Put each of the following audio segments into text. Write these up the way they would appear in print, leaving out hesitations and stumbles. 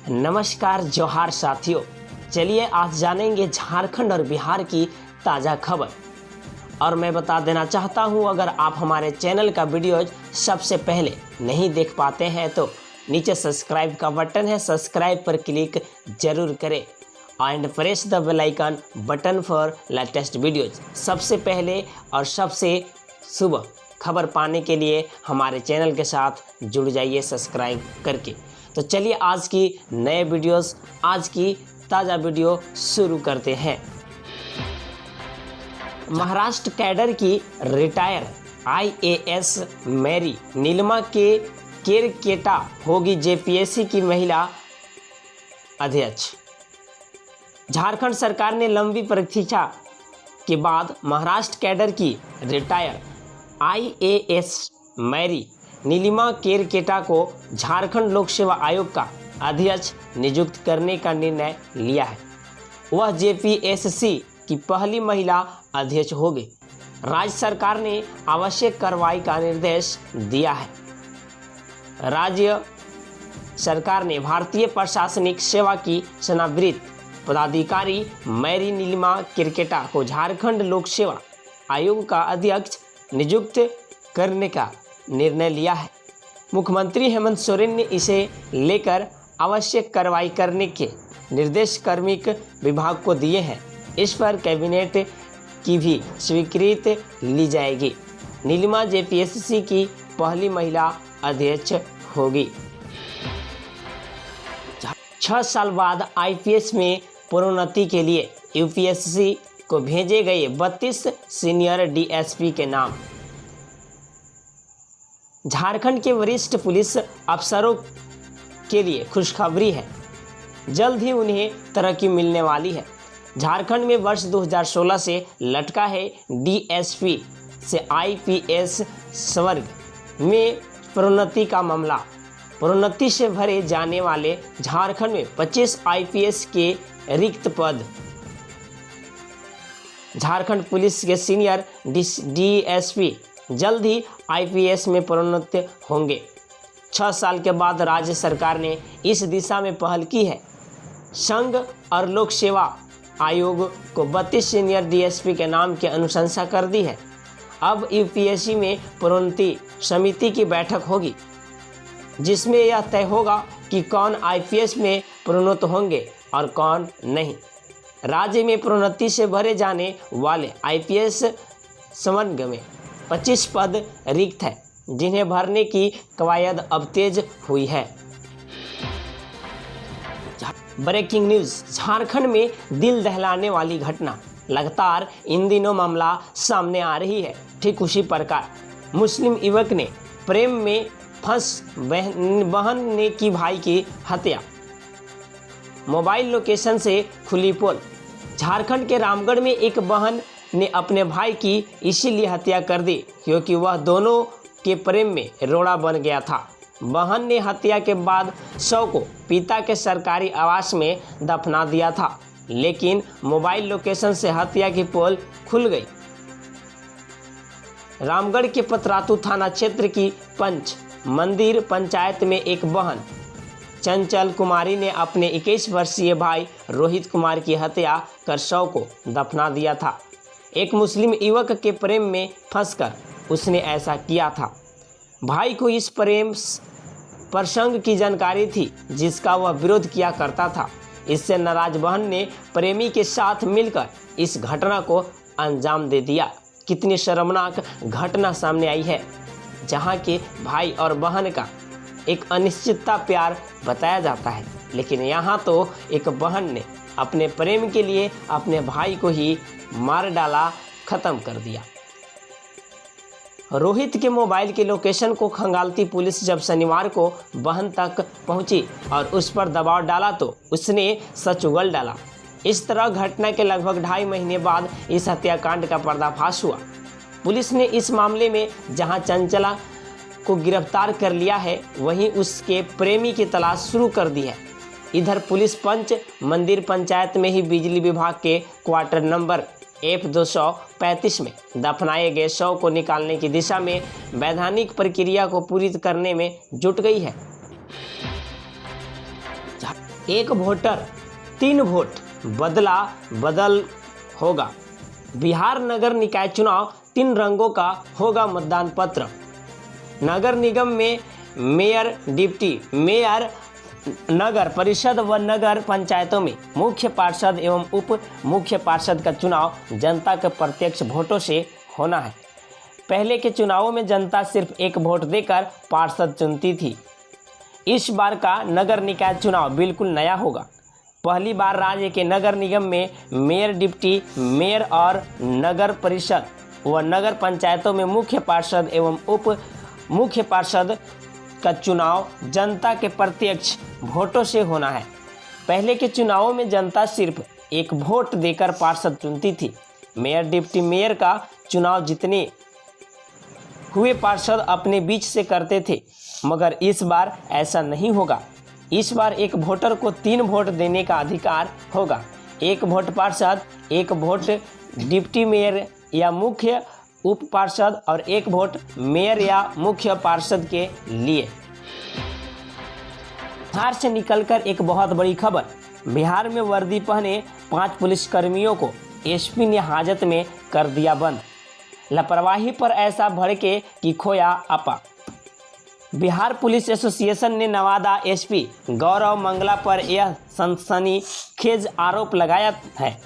नमस्कार जोहार साथियों, चलिए आज जानेंगे झारखंड और बिहार की ताज़ा खबर। और मैं बता देना चाहता हूं, अगर आप हमारे चैनल का वीडियोज सबसे पहले नहीं देख पाते हैं तो नीचे सब्सक्राइब का बटन है, सब्सक्राइब पर क्लिक जरूर करें and press the bell icon button for latest videos. सबसे पहले और सबसे सुबह खबर पाने के लिए हमारे चैनल के साथ जुड़ जाइए सब्सक्राइब करके। तो चलिए आज की नए वीडियोस, आज की ताज़ा वीडियो शुरू करते हैं। महाराष्ट्र कैडर की रिटायर IAS मैरी नीलिमा के केरकेटा होगी JPSC की महिला अध्यक्ष। झारखंड सरकार ने लंबी प्रतीक्षा के बाद महाराष्ट्र कैडर की retire IAS Mary Nilima Kerketta को झारखंड लोक सेवा आयोग का अध्यक्ष नियुक्त करने का निर्णय लिया है। वह JPSC की पहली महिला अध्यक्ष होगी। राज्य सरकार ने आवश्यक कार्रवाई का निर्देश दिया है। राज्य सरकार ने भारतीय प्रशासनिक सेवा की सेवानिवृत्त पदाधिकारी मैरी नीलिमा केरकेटा को झारखंड लोक सेवा आयोग का अध्यक्ष नियुक्त करने का निर्णय लिया है। मुख्यमंत्री हेमंत सोरेन ने इसे लेकर आवश्यक कार्रवाई करने के निर्देश कार्मिक विभाग को दिए हैं। इस पर कैबिनेट की भी स्वीकृति ली जाएगी। नीलिमा JPSC की पहली महिला अध्यक्ष होगी। 6 साल बाद IPS में प्रोन्नति के लिए UPSC को भेजे गए 32 सीनियर DSP के नाम। झारखंड के वरिष्ठ पुलिस अफसरों के लिए खुशखबरी है, जल्द ही उन्हें तरक्की मिलने वाली है। झारखंड में वर्ष 2016 से लटका है DSP से IPS वर्ग में प्रोन्नति का मामला। प्रोन्नति से भरे जाने वाले झारखंड में 25 IPS के रिक्त पद झारखंड पुलिस के सीनियर DSP जल्द ही IPS में प्रोन्नत होंगे। 6 साल के बाद राज्य सरकार ने इस दिशा में पहल की है। संघ और लोक सेवा आयोग को 32 सीनियर DSP के नाम की अनुशंसा कर दी है। अब UPSC में प्रोन्नति समिति की बैठक होगी, जिसमें यह तय होगा कि कौन IPS में प्रोन्नत होंगे और कौन नहीं। राज्य में प्रोन्नति से भरे जाने वाले IPS संवर्ग में 25 पद रिक्त है, जिन्हें भरने की कवायद अब तेज हुई है। ब्रेकिंग न्यूज़, झारखंड में दिल दहलाने वाली घटना लगातार इन दिनों मामला सामने आ रही है। ठीक उसी प्रकार मुस्लिम युवक ने प्रेम में फंस बहन ने की भाई की हत्या। मोबाइल लोकेशन से खुली पोल। झारखंड के रामगढ़ में एक बहन ने अपने भाई की इसीलिए हत्या कर दी क्योंकि वह दोनों के प्रेम में रोड़ा बन गया था। बहन ने हत्या के बाद शव को पिता के सरकारी आवास में दफना दिया था, लेकिन मोबाइल लोकेशन से हत्या की पोल खुल गई। रामगढ़ के पतरातू थाना क्षेत्र की पंच मंदिर पंचायत में एक बहन चंचल कुमारी ने अपने 21 वर्षीय भाई रोहित कुमार की हत्या कर शव को दफना दिया था। एक मुस्लिम युवक के प्रेम में फंसकर उसने ऐसा किया था। भाई को इस प्रेम प्रसंग की जानकारी थी, जिसका वह विरोध किया करता था। इससे नाराज बहन ने प्रेमी के साथ मिलकर इस घटना को अंजाम दे दिया। कितनी शर्मनाक घटना सामने आई है, जहां के भाई और बहन का एक अनिश्चितता प्यार बताया जाता है, लेकिन यहाँ तो एक बहन ने अपने प्रेम के लिए अपने भाई को ही मार डाला, खत्म कर दिया। रोहित के मोबाइल के लोकेशन को खंगालती पुलिस जब शनिवार को बहन तक पहुंची और उस पर दबाव डाला तो उसने सच उगल डाला। इस तरह घटना के लगभग 2.5 महीने बाद इस हत्याकांड का पर्दाफाश हुआ। पुलिस ने इस मामले में जहां चंचला को गिरफ्तार कर लिया है, वहीं उसके प्रेमी की तलाश शुरू कर दी है। इधर पुलिस पंच मंदिर पंचायत में ही बिजली विभाग के क्वार्टर नंबर F235 में दफनाए गए शव को निकालने की दिशा में वैधानिक प्रक्रिया को पूरी करने में जुट गई है। एक वोटर 3 वोट बदला बदल होगा। बिहार नगर निकाय चुनाव 3 रंगों का होगा मतदान पत्र। नगर निगम में मेयर, डिप्टी मेयर, नगर परिषद व नगर पंचायतों में मुख्य पार्षद एवं उप मुख्य पार्षद का चुनाव जनता के प्रत्यक्ष वोटों से होना है। पहले के चुनावों में जनता सिर्फ एक वोट देकर पार्षद चुनती थी। इस बार का नगर निकाय चुनाव बिल्कुल नया होगा। पहली बार राज्य के नगर निगम में मेयर, डिप्टी मेयर और नगर परिषद व नगर पंचायतों में मुख्य पार्षद एवं उप मुख्य पार्षद का चुनाव जनता के प्रत्यक्ष वोटों से होना है। पहले के चुनावों में जनता सिर्फ एक वोट देकर पार्षद चुनती थी। मेयर, डिप्टी मेयर का चुनाव जितने हुए पार्षद अपने बीच से करते थे, मगर इस बार ऐसा नहीं होगा। इस बार एक वोटर को 3 वोट देने का अधिकार होगा। 1 वोट पार्षद, 1 वोट डिप्टी मेयर या मुख्य उप पार्षद और 1 वोट मेयर या मुख्य पार्षद के लिए। बिहार से निकलकर एक बहुत बड़ी खबर। बिहार में वर्दी पहने 5 पुलिसकर्मियों को एसपी ने हाजत में कर दिया बंद। लापरवाही पर ऐसा भड़के कि खोया आपा। बिहार पुलिस एसोसिएशन ने नवादा एसपी गौरव मंगला पर यह सनसनीखेज आरोप लगाया है।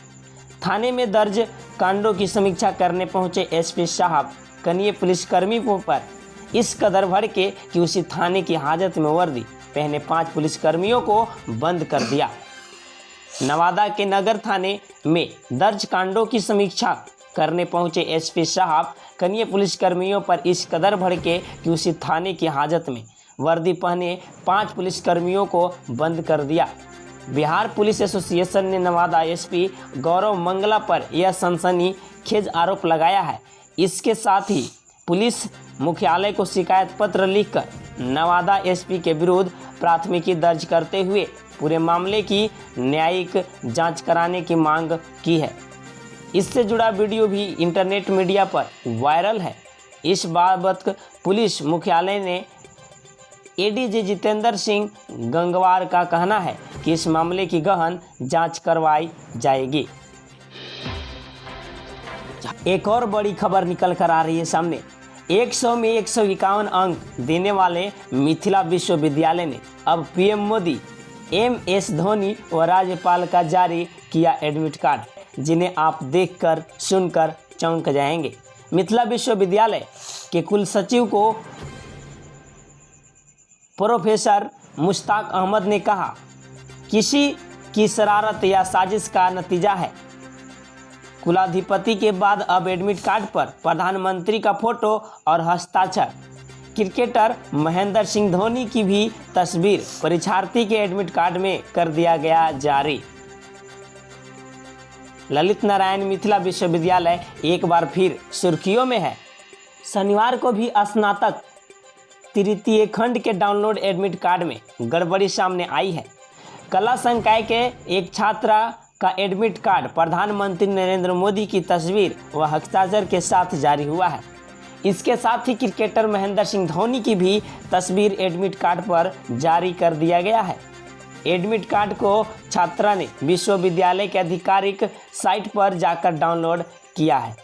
थाने में दर्ज कांडों की समीक्षा करने पहुंचे एसपी साहब कनीय पुलिसकर्मियों पर इस कदर भड़के कि उसी थाने की हाजत में वर्दी पहने 5 पुलिसकर्मियों को बंद कर दिया। नवादा के नगर थाने में दर्ज कांडों की समीक्षा करने पहुंचे एसपी साहब कनीय पुलिसकर्मियों पर इस कदर भड़के कि उसी थाने की हाजत में वर्दी पहने 5 पुलिसकर्मियों को बंद कर दिया। बिहार पुलिस एसोसिएशन ने नवादा एसपी गौरव मंगला पर यह सनसनीखेज आरोप लगाया है। इसके साथ ही पुलिस मुख्यालय को शिकायत पत्र लिखकर नवादा एसपी के विरुद्ध प्राथमिकी दर्ज करते हुए पूरे मामले की न्यायिक जांच कराने की मांग की है। इससे जुड़ा वीडियो भी इंटरनेट मीडिया पर वायरल है। इस बाबत पुलिस मुख्यालय ने एडीजी जितेंद्र सिंह गंगवार का कहना है कि इस मामले की गहन जांच करवाई जाएगी। एक और बड़ी खबर निकल कर आ रही है सामने। 100 में 151 अंक देने वाले मिथिला विश्वविद्यालय ने अब पीएम मोदी, MS धोनी व राज्यपाल का जारी किया एडमिट कार्ड, जिन्हें आप देखकर सुनकर चौंक जाएंगे। मिथिला विश्वविद्यालय के कुलसचिव को प्रोफेसर मुश्ताक अहमद ने कहा, किसी की शरारत या साजिश का नतीजा है। कुलाधिपति के बाद अब एडमिट कार्ड पर प्रधानमंत्री का फोटो और हस्ताक्षर। क्रिकेटर महेंद्र सिंह धोनी की भी तस्वीर परीक्षार्थी के एडमिट कार्ड में कर दिया गया जारी। ललित नारायण मिथिला विश्वविद्यालय एक बार फिर सुर्खियों में है। शनिवार को भी स्नातक तृतीय खंड के डाउनलोड एडमिट कार्ड में गड़बड़ी सामने आई है। कला संकाय के एक छात्रा का एडमिट कार्ड प्रधानमंत्री नरेंद्र मोदी की तस्वीर व हस्ताक्षर के साथ जारी हुआ है। इसके साथ ही क्रिकेटर महेंद्र सिंह धोनी की भी तस्वीर एडमिट कार्ड पर जारी कर दिया गया है। एडमिट कार्ड को छात्रा ने विश्वविद्यालय के आधिकारिक साइट पर जाकर डाउनलोड किया है।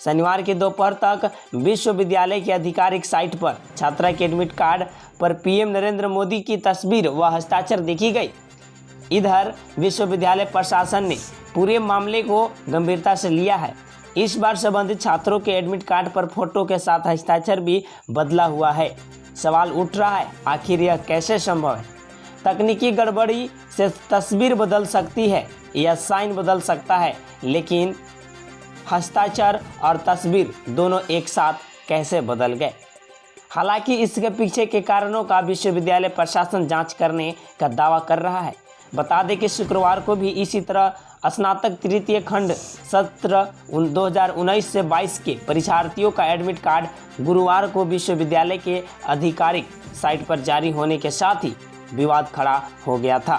शनिवार के दोपहर तक विश्वविद्यालय की आधिकारिक साइट पर छात्रा के एडमिट कार्ड पर पीएम नरेंद्र मोदी की तस्वीर व हस्ताक्षर देखी गई। इधर विश्वविद्यालय प्रशासन ने पूरे मामले को गंभीरता से लिया है। इस बार संबंधित छात्रों के एडमिट कार्ड पर फोटो के साथ हस्ताक्षर भी बदला हुआ है। सवाल उठ रहा है, आखिर यह कैसे संभव है? तकनीकी गड़बड़ी से तस्वीर बदल सकती है या साइन बदल सकता है, लेकिन हस्ताक्षर और तस्वीर दोनों एक साथ कैसे बदल गए? हालांकि इसके पीछे के कारणों का विश्वविद्यालय प्रशासन जांच करने का दावा कर रहा है। बता दें कि शुक्रवार को भी इसी तरह स्नातक तृतीय खंड सत्र 2019 से 22 के परीक्षार्थियों का एडमिट कार्ड गुरुवार को विश्वविद्यालय के आधिकारिक साइट पर जारी होने के साथ ही विवाद खड़ा हो गया था।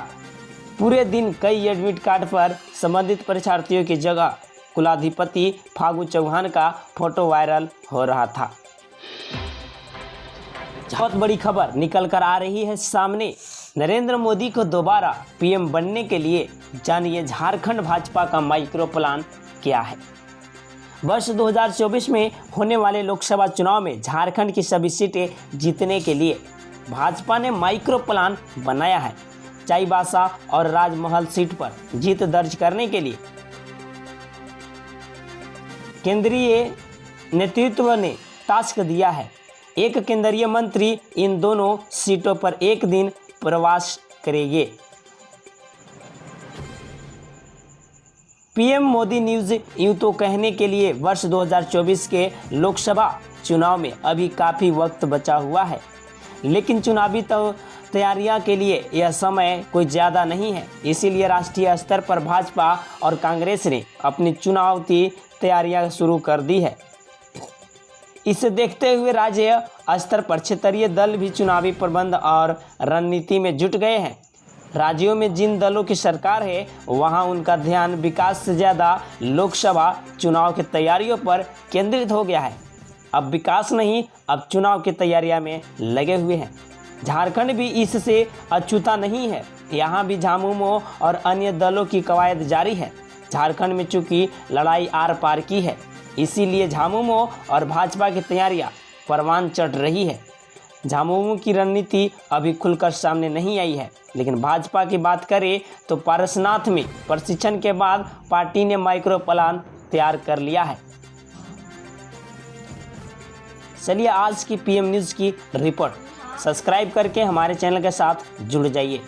पूरे दिन कई एडमिट कार्ड पर संबंधित परीक्षार्थियों की जगह कुलाधिपति फागू चौहान का फोटो वायरल हो रहा था। बहुत बड़ी खबर निकल कर आ रही है सामने। नरेंद्र मोदी को दोबारा पीएम बनने के लिए जानिए झारखंड भाजपा का माइक्रो प्लान क्या है। वर्ष 2024 में होने वाले लोकसभा चुनाव में झारखंड की सभी सीटें जीतने के लिए भाजपा ने माइक्रो प्लान बनाया है। चाईबासा और राजमहल सीट पर जीत दर्ज करने के लिए केंद्रीय नेतृत्व ने टास्क दिया है। एक केंद्रीय मंत्री इन दोनों सीटों पर एक दिन प्रवास करेंगे। पीएम मोदी न्यूज़ यूं तो कहने के लिए वर्ष 2024 के लोकसभा चुनाव में अभी काफ़ी वक्त बचा हुआ है, लेकिन चुनावी तैयारियां के लिए यह समय कोई ज़्यादा नहीं है। इसीलिए राष्ट्रीय स्तर पर भाजपा और कांग्रेस ने अपनी चुनावी तैयारियां शुरू कर दी है। इसे देखते हुए राज्य स्तर पर क्षेत्रीय दल भी चुनावी प्रबंध और रणनीति में जुट गए हैं। राज्यों में जिन दलों की सरकार है वहां उनका ध्यान विकास से ज़्यादा लोकसभा चुनाव की तैयारियों पर केंद्रित हो गया है। अब विकास नहीं, अब चुनाव की तैयारियां में लगे हुए हैं। झारखंड भी इससे अछूता नहीं है। यहाँ भी झामुमो और अन्य दलों की कवायद जारी है। झारखंड में चूंकि लड़ाई आर पार की है, इसीलिए झामुमो और भाजपा की तैयारियां परवान चढ़ रही है। झामुमो की रणनीति अभी खुलकर सामने नहीं आई है, लेकिन भाजपा की बात करें तो पारसनाथ में प्रशिक्षण के बाद पार्टी ने माइक्रो प्लान तैयार कर लिया है। चलिए आज की पीएम न्यूज़ की रिपोर्ट सब्सक्राइब करके हमारे चैनल के साथ जुड़ जाइए।